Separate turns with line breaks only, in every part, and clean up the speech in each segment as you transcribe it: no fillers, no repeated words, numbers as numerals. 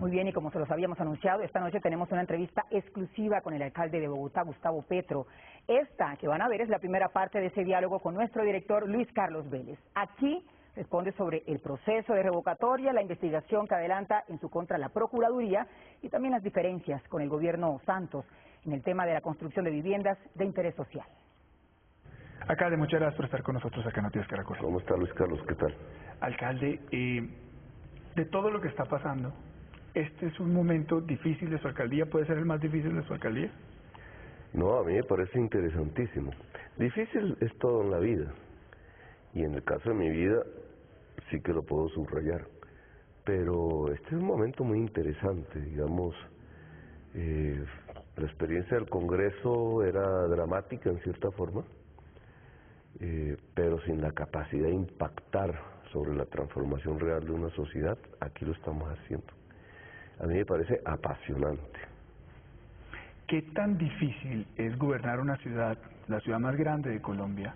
Muy bien, y como se los habíamos anunciado, esta noche tenemos una entrevista exclusiva con el alcalde de Bogotá, Gustavo Petro. Esta que van a ver es la primera parte de ese diálogo con nuestro director Luis Carlos Vélez. Aquí responde sobre el proceso de revocatoria, la investigación que adelanta en su contra la Procuraduría y también las diferencias con el gobierno Santos en el tema de la construcción de viviendas de interés social.
Alcalde, muchas gracias por estar con nosotros acá en Noticias Caracol.
¿Cómo está Luis Carlos? ¿Qué tal?
Alcalde, de todo lo que está pasando, ¿este es un momento difícil de su alcaldía? ¿Puede ser el más difícil de su alcaldía?
No, a mí me parece interesantísimo. Difícil es todo en la vida. Y en el caso de mi vida, sí que lo puedo subrayar. Pero este es un momento muy interesante, digamos. La experiencia del Congreso era dramática en cierta forma, pero sin la capacidad de impactar sobre la transformación real de una sociedad, aquí lo estamos haciendo. A mí me parece apasionante.
¿Qué tan difícil es gobernar una ciudad, la ciudad más grande de Colombia,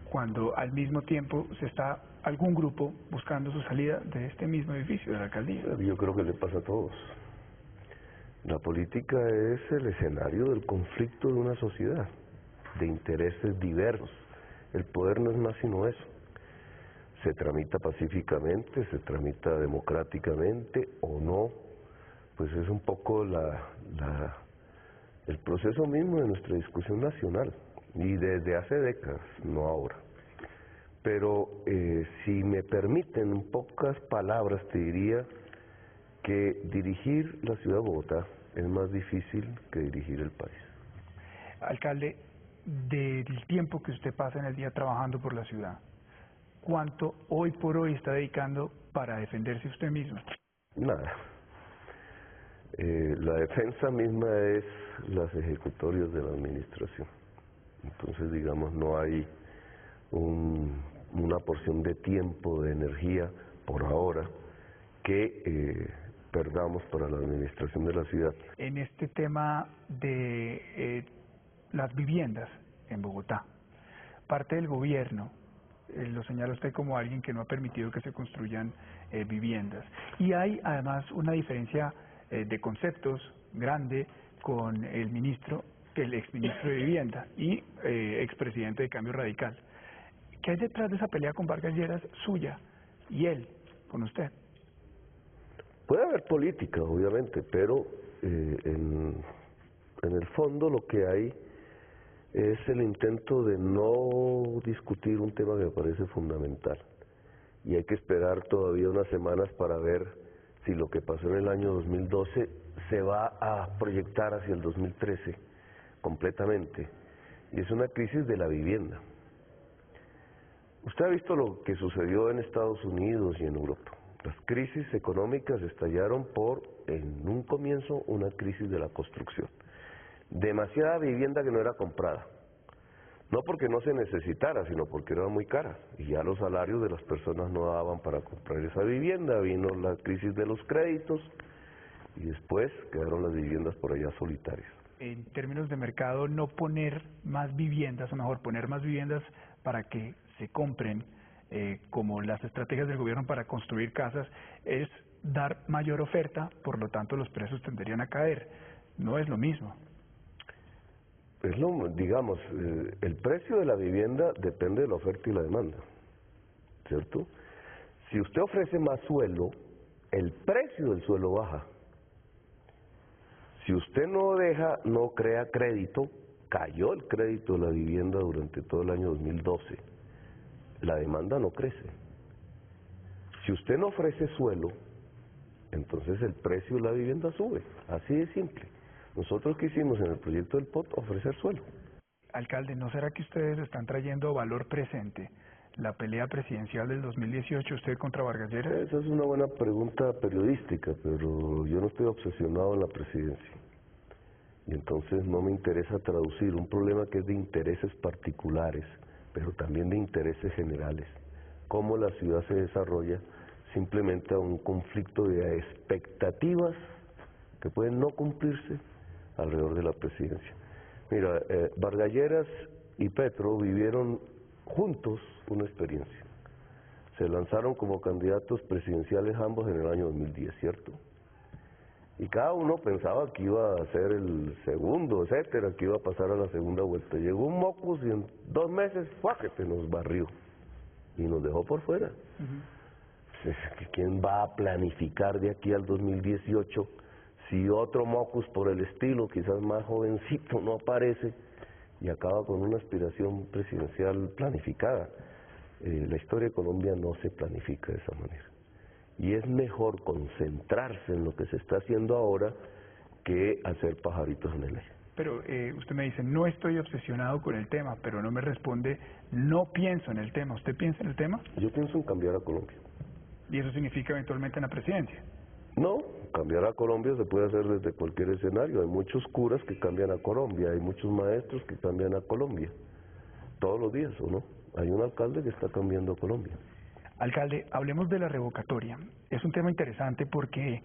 cuando al mismo tiempo se está algún grupo buscando su salida de este mismo edificio, de la alcaldía?
Yo creo que le pasa a todos. La política es el escenario del conflicto de una sociedad, de intereses diversos. El poder no es más sino eso. Se tramita pacíficamente, se tramita democráticamente o no, pues es un poco el proceso mismo de nuestra discusión nacional, y desde hace décadas, no ahora. Pero si me permiten en pocas palabras, te diría que dirigir la ciudad de Bogotá es más difícil que dirigir el país.
Alcalde, del tiempo que usted pasa en el día trabajando por la ciudad, ¿cuánto hoy por hoy está dedicando para defenderse usted mismo?
Nada. La defensa misma es las ejecutorias de la administración. Entonces, digamos, no hay una porción de tiempo, de energía, por ahora, que perdamos para la administración de la ciudad.
En este tema de las viviendas en Bogotá, parte del gobierno, lo señala usted como alguien que no ha permitido que se construyan viviendas. Y hay además una diferencia de conceptos grande con el exministro de Vivienda y expresidente de Cambio Radical. ¿Qué hay detrás de esa pelea con Vargas Lleras suya y él con usted?
Puede haber política, obviamente, pero en el fondo lo que hay es el intento de no discutir un tema que me parece fundamental. Y hay que esperar todavía unas semanas para ver si lo que pasó en el año 2012 se va a proyectar hacia el 2013 completamente. Y es una crisis de la vivienda. Usted ha visto lo que sucedió en Estados Unidos y en Europa. Las crisis económicas estallaron por, en un comienzo, una crisis de la construcción. Demasiada vivienda que no era comprada. No porque no se necesitara, sino porque era muy cara. Y ya los salarios de las personas no daban para comprar esa vivienda. Vino la crisis de los créditos y después quedaron las viviendas por allá solitarias.
En términos de mercado, no poner más viviendas, o mejor, poner más viviendas para que se compren, como las estrategias del gobierno para construir casas, es dar mayor oferta, por lo tanto los precios tenderían a caer. No es lo mismo.
Digamos, el precio de la vivienda depende de la oferta y la demanda, ¿cierto? Si usted ofrece más suelo, el precio del suelo baja. Si usted no crea crédito, cayó el crédito de la vivienda durante todo el año 2012. La demanda no crece. Si usted no ofrece suelo, entonces el precio de la vivienda sube. Así de simple. Nosotros que hicimos en el proyecto del POT, ofrecer suelo.
Alcalde, ¿no será que ustedes están trayendo valor presente la pelea presidencial del 2018 usted contra Vargas Lleras?
Esa es una buena pregunta periodística, pero yo no estoy obsesionado en la presidencia. Y entonces no me interesa traducir un problema que es de intereses particulares, pero también de intereses generales. Cómo la ciudad se desarrolla simplemente a un conflicto de expectativas que pueden no cumplirse alrededor de la presidencia. Mira, Vargas Lleras y Petro vivieron juntos una experiencia. Se lanzaron como candidatos presidenciales ambos en el año 2010, ¿cierto? Y cada uno pensaba que iba a ser el segundo, etcétera, que iba a pasar a la segunda vuelta. Llegó un Mockus y en 2 meses, ¡fuáquete!, nos barrió y nos dejó por fuera. ¿Quién va a planificar de aquí al 2018 si otro Mockus por el estilo, quizás más jovencito, no aparece y acaba con una aspiración presidencial planificada? La historia de Colombia no se planifica de esa manera. Y es mejor concentrarse en lo que se está haciendo ahora que hacer pajaritos en el aire.
Pero usted me dice, no estoy obsesionado con el tema, pero no me responde, no pienso en el tema. ¿Usted piensa en el tema?
Yo pienso en cambiar a Colombia.
¿Y eso significa eventualmente en la presidencia?
No, cambiar a Colombia se puede hacer desde cualquier escenario. Hay muchos curas que cambian a Colombia, hay muchos maestros que cambian a Colombia. Todos los días, ¿o no? Hay un alcalde que está cambiando a Colombia.
Alcalde, hablemos de la revocatoria. Es un tema interesante porque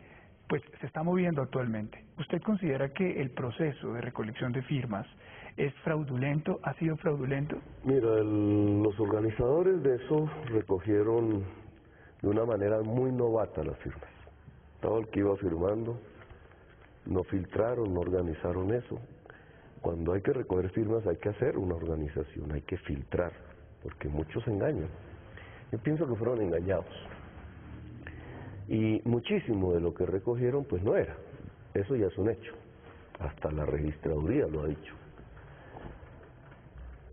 pues se está moviendo actualmente. ¿Usted considera que el proceso de recolección de firmas es fraudulento? ¿Ha sido fraudulento?
Mira, los organizadores de eso recogieron de una manera muy novata las firmas. Todo el que iba firmando, no filtraron, no organizaron eso. Cuando hay que recoger firmas hay que hacer una organización, hay que filtrar, porque muchos se engañan. Yo pienso que fueron engañados. Y muchísimo de lo que recogieron pues no era. Eso ya es un hecho. Hasta la registraduría lo ha dicho.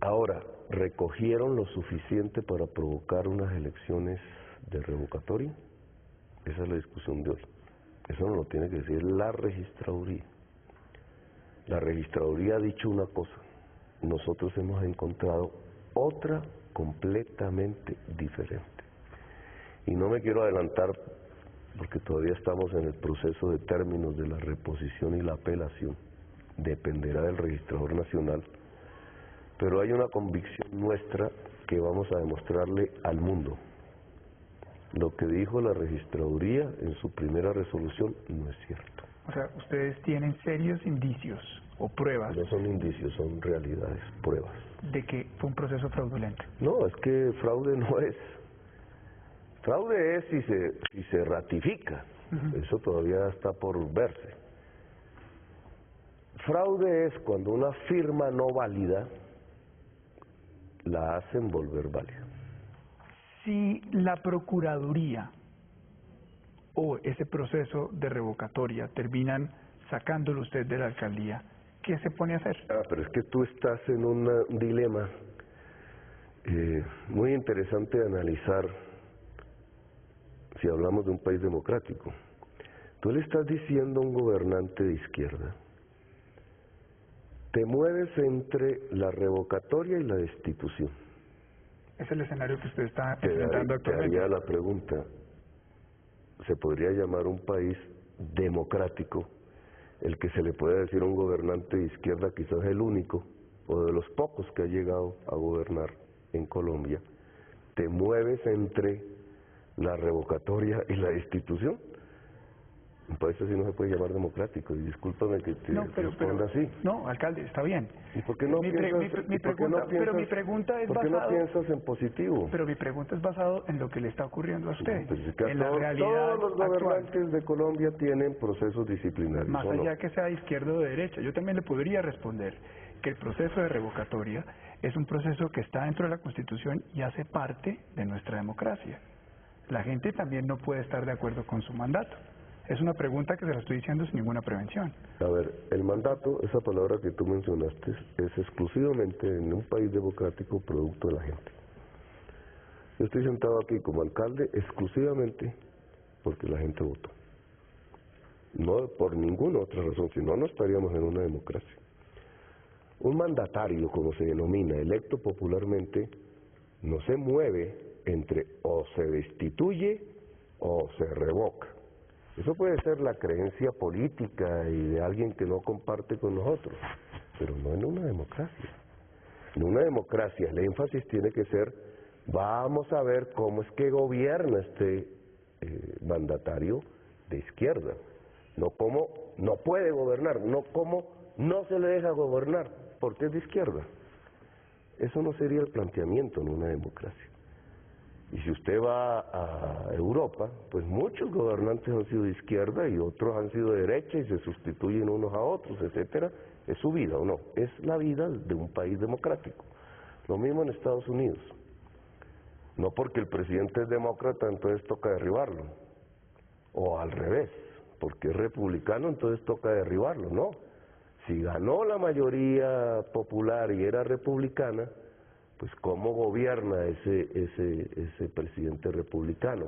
Ahora, ¿recogieron lo suficiente para provocar unas elecciones de revocatoria? Esa es la discusión de hoy. Eso no lo tiene que decir la registraduría. La registraduría ha dicho una cosa. Nosotros hemos encontrado otra completamente diferente. Y no me quiero adelantar porque todavía estamos en el proceso de términos de la reposición y la apelación. Dependerá del registrador nacional. Pero hay una convicción nuestra que vamos a demostrarle al mundo. Lo que dijo la registraduría en su primera resolución no es cierto.
O sea, ustedes tienen serios indicios o pruebas.
No son indicios, son realidades, pruebas.
De que fue un proceso fraudulento.
No, es que fraude no es. Fraude es si se ratifica. Eso todavía está por verse. Fraude es cuando una firma no válida la hacen volver válida.
Si la Procuraduría o ese proceso de revocatoria terminan sacándolo usted de la alcaldía, ¿qué se pone a hacer?
Pero es que tú estás en un dilema muy interesante de analizar si hablamos de un país democrático. Tú le estás diciendo a un gobernante de izquierda, te mueves entre la revocatoria y la destitución.
Es el escenario que usted está enfrentando actualmente.
Te haría la pregunta, ¿se podría llamar un país democrático el que se le puede decir a un gobernante de izquierda, quizás el único, o de los pocos que ha llegado a gobernar en Colombia, te mueves entre la revocatoria y la destitución? Un país así no se puede llamar democrático, y discúlpame que te responda así.
No, alcalde, está bien.
¿Y por qué no
Pero mi pregunta es
¿por qué no piensas en positivo?
Pero mi pregunta es basado en lo que le está ocurriendo a usted,
No, pues es que
en la realidad
todos los gobernantes de Colombia tienen procesos disciplinarios.
Más allá que sea de izquierda o de derecha, yo también le podría responder que el proceso de revocatoria es un proceso que está dentro de la Constitución y hace parte de nuestra democracia. La gente también no puede estar de acuerdo con su mandato. Es una pregunta que se la estoy diciendo sin ninguna prevención.
A ver, el mandato, esa palabra que tú mencionaste, es exclusivamente en un país democrático producto de la gente. Yo estoy sentado aquí como alcalde exclusivamente porque la gente votó. No por ninguna otra razón, si no, no estaríamos en una democracia. Un mandatario, como se denomina, electo popularmente, no se mueve entre o se destituye o se revoca. Eso puede ser la creencia política y de alguien que no comparte con nosotros, pero no en una democracia. En una democracia el énfasis tiene que ser, vamos a ver cómo es que gobierna este mandatario de izquierda, no cómo no puede gobernar, no cómo no se le deja gobernar, porque es de izquierda. Eso no sería el planteamiento en una democracia. Y si usted va a Europa, pues muchos gobernantes han sido de izquierda y otros han sido de derecha y se sustituyen unos a otros, etcétera. ¿Es su vida o no? Es la vida de un país democrático. Lo mismo en Estados Unidos. No porque el presidente es demócrata, entonces toca derribarlo. O al revés, porque es republicano, entonces toca derribarlo. No. Si ganó la mayoría popular y era republicana, pues ¿cómo gobierna ese presidente republicano?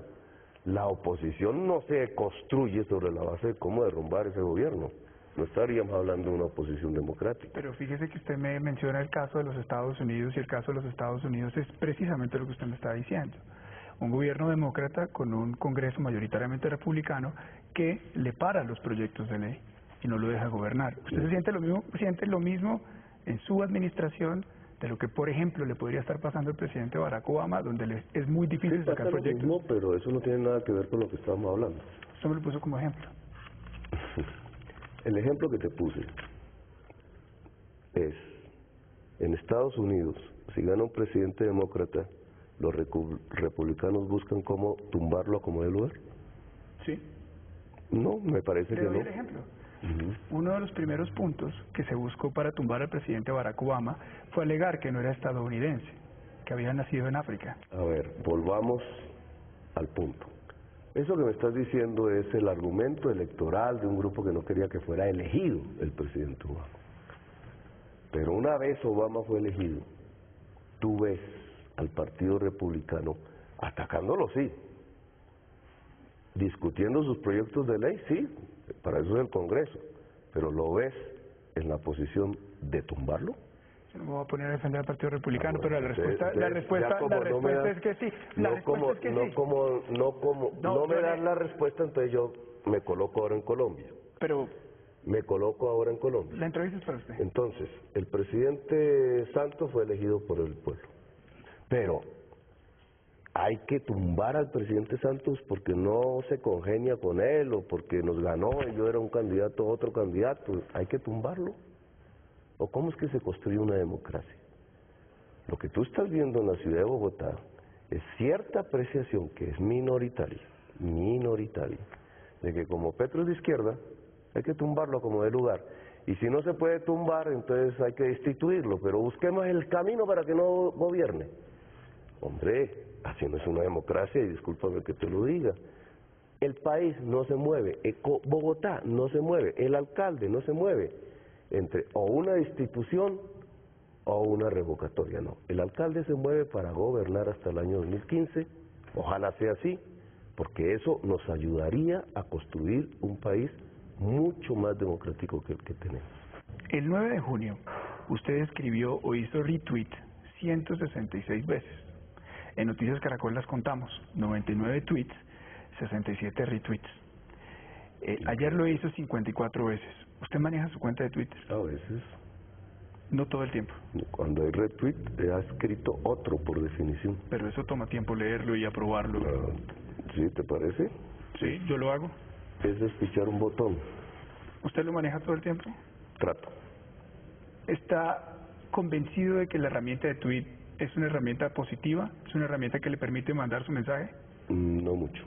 La oposición no se construye sobre la base de cómo derrumbar ese gobierno. No estaríamos hablando de una oposición democrática.
Pero fíjese que usted me menciona el caso de los Estados Unidos, y el caso de los Estados Unidos es precisamente lo que usted me está diciendo. Un gobierno demócrata con un Congreso mayoritariamente republicano que le para los proyectos de ley y no lo deja gobernar. ¿Usted se siente lo mismo en su administración de lo que, por ejemplo, le podría estar pasando al presidente Barack Obama, donde es muy difícil
Sí,
sacar
pasa lo
proyectos?
mismo, pero eso no tiene nada que ver con lo que estábamos hablando.
Usted me lo puso como ejemplo.
El ejemplo que te puse es, en Estados Unidos, si gana un presidente demócrata, los republicanos buscan cómo tumbarlo a como dé lugar.
Sí.
No, me parece
Le
que
doy
no.
el ejemplo. Uno de los primeros puntos que se buscó para tumbar al presidente Barack Obama fue alegar que no era estadounidense, que había nacido en África.
A ver, volvamos al punto. Eso que me estás diciendo es el argumento electoral de un grupo que no quería que fuera elegido el presidente Obama. Pero una vez Obama fue elegido, tú ves al Partido Republicano atacándolo, sí, discutiendo sus proyectos de ley, sí, para eso es el Congreso, pero lo ves en la posición de tumbarlo.
Yo no me voy a poner a defender al Partido Republicano, pero la respuesta es que sí.
No me das la respuesta, entonces yo me coloco ahora en Colombia.
Pero
Me coloco ahora en Colombia.
la entrevista es para usted.
Entonces, el presidente Santos fue elegido por el pueblo, pero hay que tumbar al presidente Santos porque no se congenia con él o porque nos ganó y yo era un candidato, otro candidato. Hay que tumbarlo. ¿O cómo es que se construye una democracia? Lo que tú estás viendo en la ciudad de Bogotá es cierta apreciación que es minoritaria, de que como Petro es de izquierda, hay que tumbarlo como de lugar. Y si no se puede tumbar, entonces hay que destituirlo, pero busquemos el camino para que no gobierne. Hombre, así no es una democracia y discúlpame que te lo diga. El país no se mueve, Bogotá no se mueve, el alcalde no se mueve entre o una destitución o una revocatoria, no. El alcalde se mueve para gobernar hasta el año 2015, ojalá sea así, porque eso nos ayudaría a construir un país mucho más democrático que el que tenemos.
El 9 de junio, usted escribió o hizo retweet 166 veces. En Noticias Caracol las contamos, 99 tweets, 67 retweets. Ayer lo hizo 54 veces. ¿Usted maneja su cuenta de Twitter?
A veces.
No todo el tiempo.
Cuando hay retweet, ha escrito otro por definición.
Pero eso toma tiempo leerlo y aprobarlo.
¿Sí, te parece?
Sí, yo lo hago.
Es despichar un botón.
¿Usted lo maneja todo el tiempo?
Trato.
¿Está convencido de que la herramienta de tweet es una herramienta positiva? ¿Es una herramienta que le permite mandar su mensaje?
No mucho.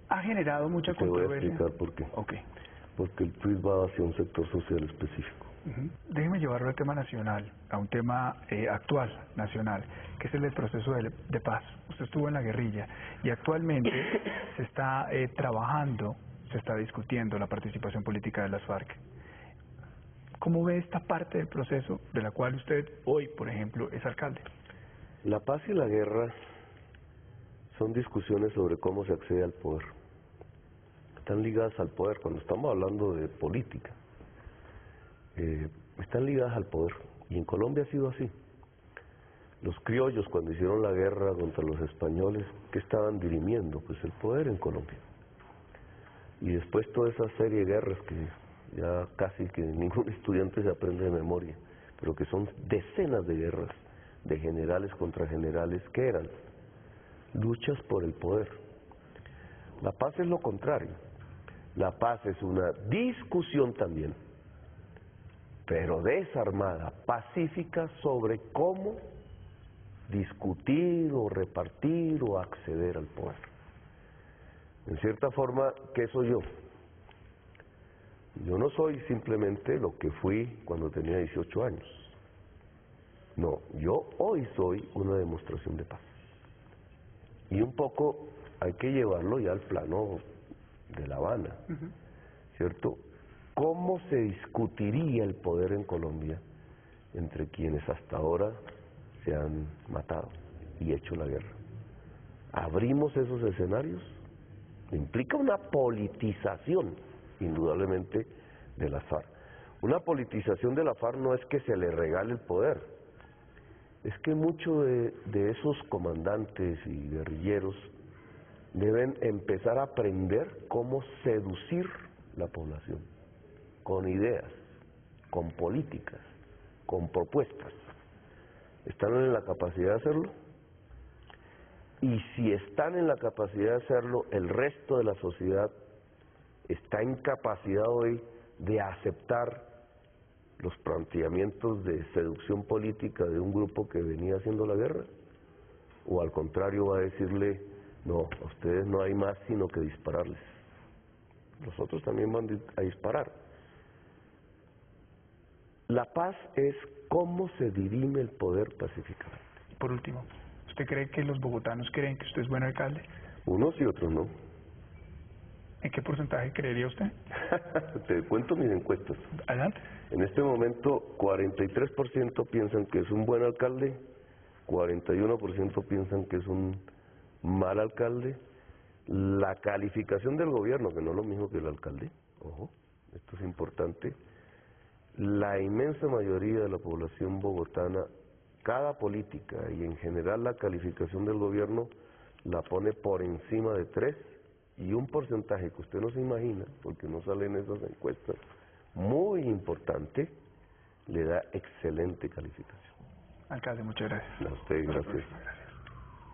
¿Ha generado mucha controversia?
Te voy a explicar por qué.
Ok.
Porque el tweet va hacia un sector social específico.
Déjeme llevarlo al tema nacional, a un tema actual, nacional, que es el del proceso de paz. Usted estuvo en la guerrilla y actualmente se está trabajando, se está discutiendo la participación política de las FARC. ¿Cómo ve esta parte del proceso de la cual usted hoy, por ejemplo, es alcalde?
La paz y la guerra son discusiones sobre cómo se accede al poder. Están ligadas al poder, cuando estamos hablando de política, están ligadas al poder, y en Colombia ha sido así. Los criollos, cuando hicieron la guerra contra los españoles, ¿qué estaban dirimiendo? Pues el poder en Colombia. Y después toda esa serie de guerras que ya casi que ningún estudiante se aprende de memoria, pero que son decenas de guerras de generales contra generales, ¿qué eran? Luchas por el poder. La paz es lo contrario. La paz es una discusión también, pero desarmada, pacífica, sobre cómo discutir o repartir o acceder al poder. En cierta forma, ¿qué soy yo? Yo no soy simplemente lo que fui cuando tenía 18 años. No, yo hoy soy una demostración de paz. Y un poco hay que llevarlo ya al plano de La Habana, ¿cierto? ¿Cómo se discutiría el poder en Colombia entre quienes hasta ahora se han matado y hecho la guerra? ¿Abrimos esos escenarios? Implica una politización, indudablemente, de la FARC. Una politización de la FARC no es que se le regale el poder, es que muchos de esos comandantes y guerrilleros deben empezar a aprender cómo seducir la población, con ideas, con políticas, con propuestas. ¿Están en la capacidad de hacerlo? Y si están en la capacidad de hacerlo, el resto de la sociedad está en capacidad hoy de aceptar los planteamientos de seducción política de un grupo que venía haciendo la guerra, o al contrario va a decirle, no, a ustedes no hay más sino que dispararles, los otros también van a disparar. La paz es cómo se dirime el poder pacíficamente.
Por último, ¿usted cree que los bogotanos creen que usted es buen alcalde?
Unos y otros no.
¿En qué porcentaje creería usted?
Te cuento mis encuestas.
Adelante.
En este momento 43% piensan que es un buen alcalde, 41% piensan que es un mal alcalde. La calificación del gobierno, que no es lo mismo que el alcalde, ojo, esto es importante, la inmensa mayoría de la población bogotana, cada política y en general la calificación del gobierno la pone por encima de 3, y un porcentaje que usted no se imagina, porque no sale en esas encuestas, muy importante, le da excelente calificación.
Alcalde, muchas gracias.
A usted, gracias.
Gracias.